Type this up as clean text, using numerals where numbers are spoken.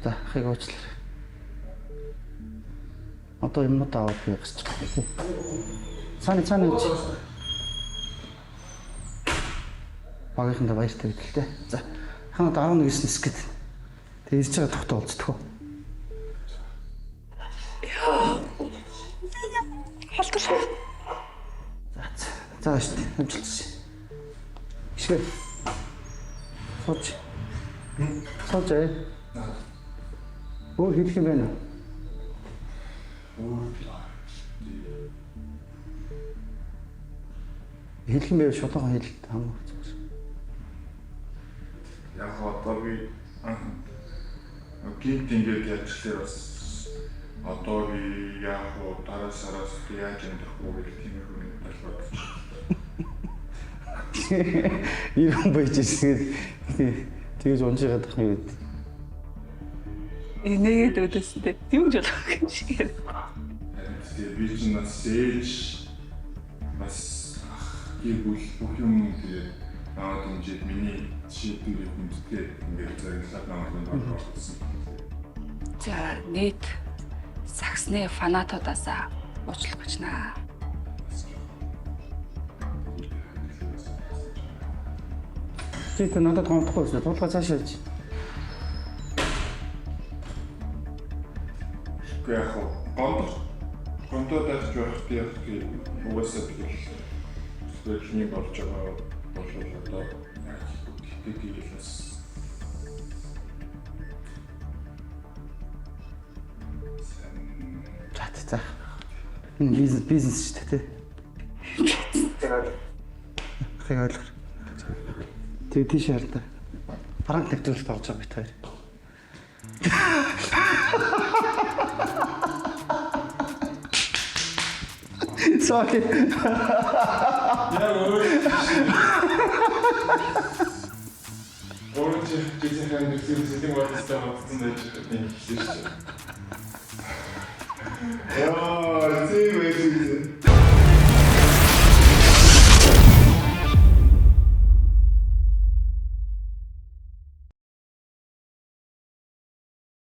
За, хийг уучлаарай. Одоо юмнууд аваад би гарч байгаа. Цаана үуч. Багийнхандаа баяртай гэдэлтэй. За, ханад 11-с нэс гээд. Тэгээ ирж байгаа тогтоо уулздах уу? Халтар. За шүү дээ. Амжилтсан. Ишгэ. Сууж. Сууж ээ. Өөр хэлэх юм байна уу? Хэлэх юм байв шулуухан хэлэлт хамаагүй. Яг одоо би гинт ингээд яачлаа бас одоо би яг дараа сараас яаж амьдрах вэ гэх тийм юм талбарт. Ирэн байж тэгэж унжгаад ах юм. Нэгээд өдөөстэй юм ч болох юм шиг. Тэгээ би ч нас ээж бас гэрбүүл бүх юм тэгээ наад хэмжээд миний шийдвэрийг хүндэтгээд ингээд зэрэглээд намайг болсон. За нийт саксны фанатуудаас уучлах гэж наа. Чи надад гомдохгүй шүү. Тулгаа цаашаа ич. Яг гомдоод байж байх би яг угаасаа тэгэл эхний болж байгаа болов одоо тэгээс За. Энэ бизнес шүү дээ. Хай ойлгоо. Тэгээ тийш хараа. Пранк нэвтрүүлэлт орж байгаа бит хоёр. Sorry. Оронч жижигхэн нэвтрүүлсэн болтой болсон байж байна. Яа, тийм ээ.